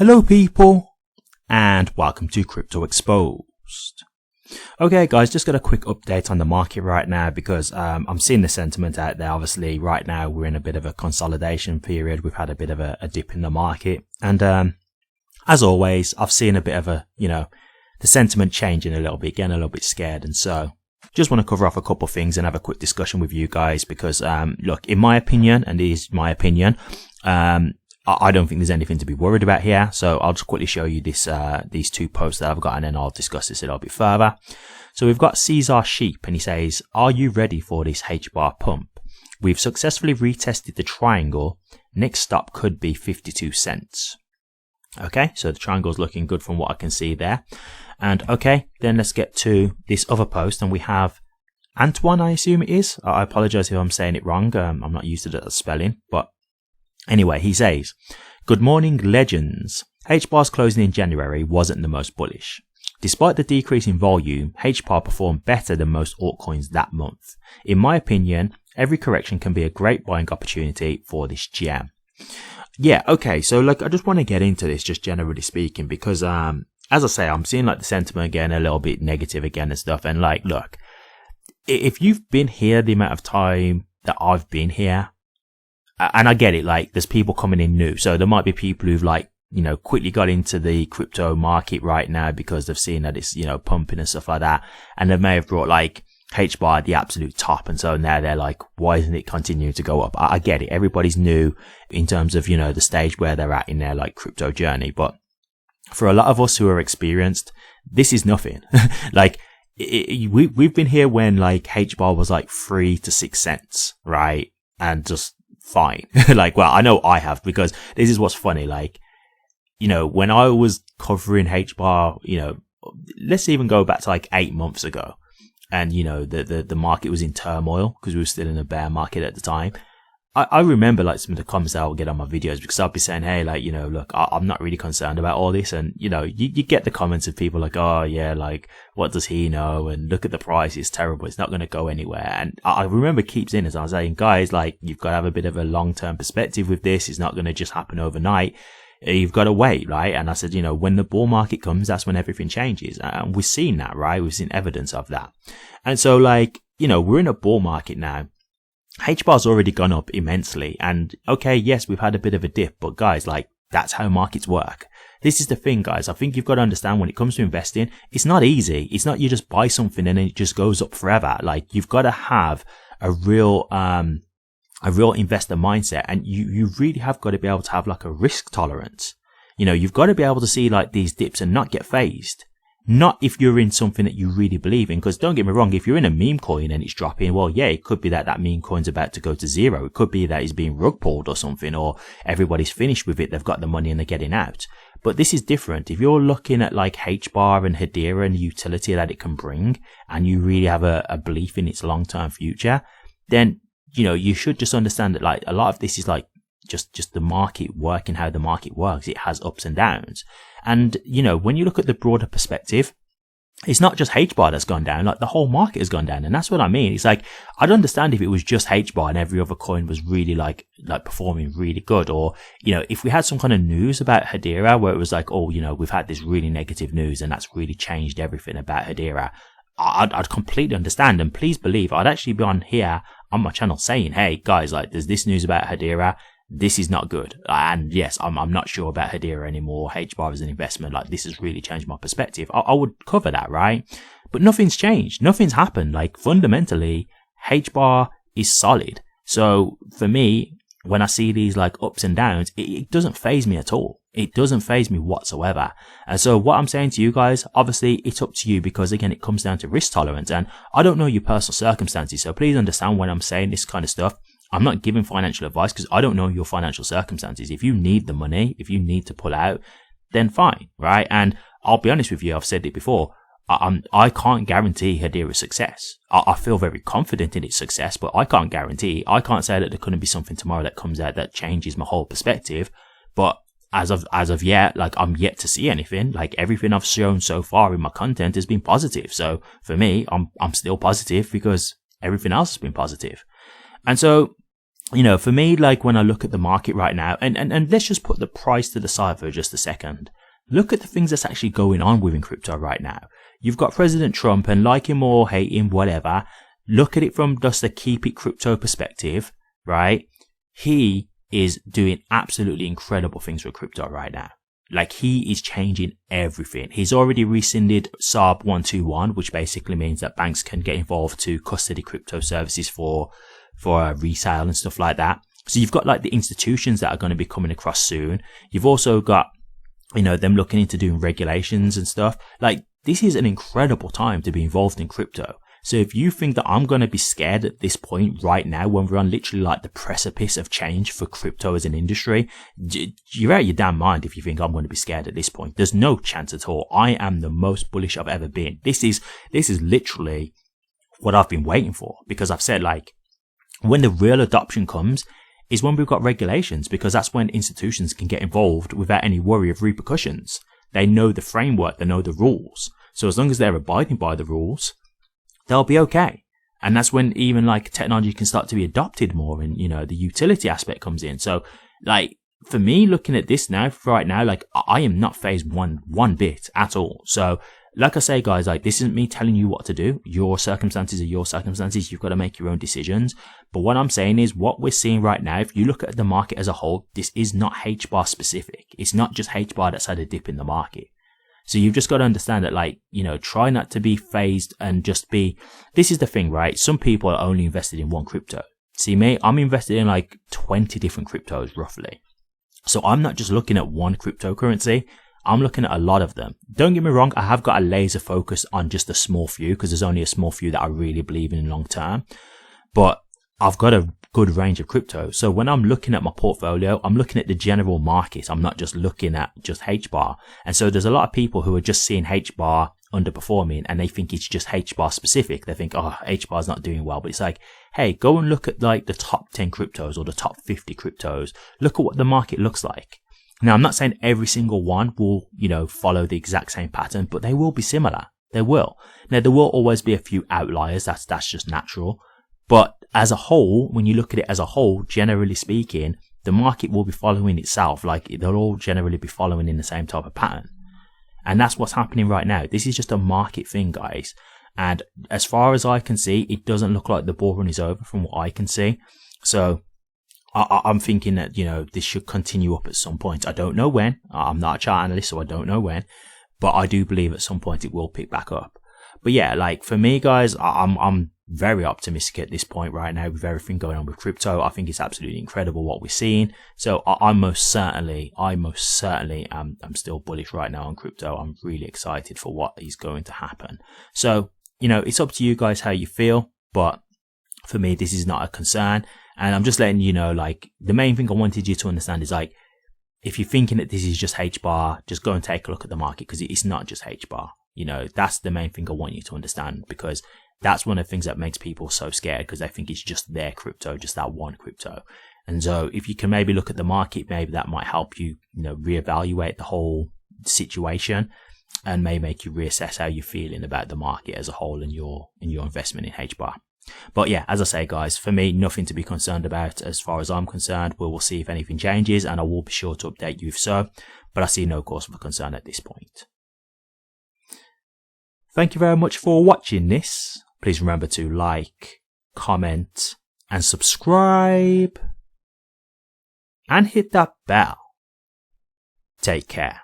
Hello people, and welcome to Crypto Exposed. Okay guys, just got a quick update on the market right now because I'm seeing the sentiment out there. Obviously right now we're in a bit of a consolidation period. We've had a bit of a dip in the market, and as always I've seen a bit of a, the sentiment changing a little bit, getting a little bit scared, and so just want to cover off a couple of things and have a quick discussion with you guys because look, in my opinion, and it is my opinion, I don't think there's anything to be worried about here. So I'll just quickly show you this, these two posts that I've got, and then I'll discuss this a little bit further. So we've got Caesar Sheep, and he says, "Are you ready for this HBAR pump? We've successfully retested the triangle. Next stop could be 52 cents. Okay, so the triangle's looking good from what I can see there. And okay, then let's get to this other post, and we have Antoine, I assume it is. I apologize if I'm saying it wrong. I'm not used to the spelling, but anyway, he says, "Good morning, legends. HBAR's closing in January wasn't the most bullish. Despite the decrease in volume, HBAR performed better than most altcoins that month. In my opinion, every correction can be a great buying opportunity for this gem." Yeah, okay, so like I just want to get into this just generally speaking because as I say, I'm seeing like the sentiment again a little bit negative again and stuff, and like look, if you've been here the amount of time that I've been here, and I get it, like there's people coming in new, so there might be people who've like, quickly got into the crypto market right now because they've seen that it's, pumping and stuff like that, and they may have brought like HBAR at the absolute top, and so now they're like, why isn't it continuing to go up? I get it, everybody's new in terms of, the stage where they're at in their like crypto journey, but for a lot of us who are experienced, this is nothing. Like we've been here when like HBAR was like 3 to 6 cents, right? And just fine. Like, well, I know I have, because this is what's funny. Like, when I was covering HBAR, let's even go back to like 8 months ago, and the market was in turmoil because we were still in a bear market at the time. I remember like some of the comments that I would get on my videos, because I'll be saying, hey, like, look, I'm not really concerned about all this. And, you get the comments of people like, oh yeah, like, what does he know? And look at the price, it's terrible, it's not going to go anywhere. And I remember keeps in as I was saying, guys, like, you've got to have a bit of a long-term perspective with this. It's not going to just happen overnight. You've got to wait, right? And I said, when the bull market comes, that's when everything changes. And we've seen that, right? We've seen evidence of that. And so like, we're in a bull market now. HBAR's already gone up immensely, and okay, yes, we've had a bit of a dip, but guys, like, that's how markets work. This is the thing, guys. I think you've got to understand, when it comes to investing, it's not easy. It's not you just buy something and it just goes up forever. Like, you've got to have a real investor mindset, and you really have got to be able to have like a risk tolerance. You've got to be able to see like these dips and not get phased. Not if you're in something that you really believe in, because don't get me wrong, if you're in a meme coin and it's dropping, well, yeah, it could be that that meme coin's about to go to zero. It could be that it's being rug pulled or something, or everybody's finished with it, they've got the money and they're getting out. But this is different. If you're looking at like HBAR and Hedera and the utility that it can bring, and you really have a belief in its long-term future, then, you should just understand that like a lot of this is like just the market working how the market works. It has ups and downs. And, when you look at the broader perspective, it's not just HBAR that's gone down, like the whole market has gone down. And that's what I mean. It's like, I'd understand if it was just HBAR and every other coin was really like performing really good. Or, if we had some kind of news about Hedera where it was like, oh, we've had this really negative news and that's really changed everything about Hedera, I'd completely understand. And please believe, I'd actually be on here on my channel saying, hey guys, like there's this news about Hedera. This is not good. And yes, I'm not sure about Hedera anymore. HBAR as an investment, like this has really changed my perspective. I would cover that, right? But nothing's changed. Nothing's happened. Like fundamentally, HBAR is solid. So for me, when I see these like ups and downs, it doesn't faze me at all. It doesn't faze me whatsoever. And so what I'm saying to you guys, obviously it's up to you, because again, it comes down to risk tolerance, and I don't know your personal circumstances. So please understand when I'm saying this kind of stuff, I'm not giving financial advice because I don't know your financial circumstances. If you need the money, if you need to pull out, then fine, right? And I'll be honest with you, I've said it before, I can't guarantee Hedera's success. I feel very confident in its success, but I can't guarantee. I can't say that there couldn't be something tomorrow that comes out that changes my whole perspective. But as of yet, like I'm yet to see anything. Like everything I've shown so far in my content has been positive. So for me, I'm still positive because everything else has been positive. And so you know, for me, like when I look at the market right now, and let's just put the price to the side for just a second. Look at the things that's actually going on within crypto right now. You've got President Trump, and like him or hate him, whatever, look at it from just a keep it crypto perspective, right? He is doing absolutely incredible things with crypto right now. Like, he is changing everything. He's already rescinded SARB 121, which basically means that banks can get involved to custody crypto services for resale and stuff like that. So you've got like the institutions that are going to be coming across soon. You've also got, you know, them looking into doing regulations and stuff. Like, this is an incredible time to be involved in crypto. So if you think that I'm going to be scared at this point right now, when we're on literally like the precipice of change for crypto as an industry, you're out of your damn mind if you think I'm going to be scared at this point. There's no chance at all. I am the most bullish I've ever been. This is literally what I've been waiting for, because I've said, like, when the real adoption comes is when we've got regulations, because that's when institutions can get involved without any worry of repercussions. They know the framework, they know the rules. So as long as they're abiding by the rules, they'll be okay. And that's when even like technology can start to be adopted more, and, you know, the utility aspect comes in. So like, for me, looking at this now, right now, like, I am not phased one bit at all. So like I say, guys, like, this isn't me telling you what to do. Your circumstances are your circumstances. You've got to make your own decisions. But what I'm saying is, what we're seeing right now, if you look at the market as a whole, this is not HBAR specific. It's not just HBAR that's had a dip in the market. So you've just got to understand that, like, you know, try not to be phased and just be, this is the thing, right? Some people are only invested in one crypto. See me, I'm invested in like 20 different cryptos roughly. So I'm not just looking at one cryptocurrency. I'm looking at a lot of them. Don't get me wrong, I have got a laser focus on just a small few, because there's only a small few that I really believe in long term. But I've got a good range of crypto. So when I'm looking at my portfolio, I'm looking at the general market. I'm not just looking at just HBAR. And so there's a lot of people who are just seeing HBAR underperforming, and they think it's just HBAR specific. They think, oh, HBAR's not doing well. But it's like, hey, go and look at like the top 10 cryptos or the top 50 cryptos. Look at what the market looks like. Now, I'm not saying every single one will, you know, follow the exact same pattern, but they will be similar. They will. Now, there will always be a few outliers. That's just natural. But as a whole, when you look at it as a whole, generally speaking, the market will be following itself. Like, they'll all generally be following in the same type of pattern. And that's what's happening right now. This is just a market thing, guys. And as far as I can see, it doesn't look like the bull run is over from what I can see. So I'm thinking that, you know, this should continue up at some point. I don't know when. I'm not a chart analyst, so I don't know when. But I do believe at some point it will pick back up. But yeah, like, for me, guys, I'm very optimistic at this point right now with everything going on with crypto. I think it's absolutely incredible what we're seeing. So I most certainly am still bullish right now on crypto. I'm really excited for what is going to happen. So, you know, it's up to you guys how you feel. But for me, this is not a concern. And I'm just letting you know, like, the main thing I wanted you to understand is, like, if you're thinking that this is just HBAR, just go and take a look at the market, because it's not just HBAR. You know, that's the main thing I want you to understand, because that's one of the things that makes people so scared, because they think it's just their crypto, just that one crypto. And so if you can maybe look at the market, maybe that might help you, you know, reevaluate the whole situation, and may make you reassess how you're feeling about the market as a whole and your investment in HBAR. But yeah, as I say, guys, for me, nothing to be concerned about as far as I'm concerned. We will see if anything changes, and I will be sure to update you if so, but I see no cause for concern at this point. Thank you very much for watching this. Please remember to like, comment, and subscribe, and hit that bell. Take care.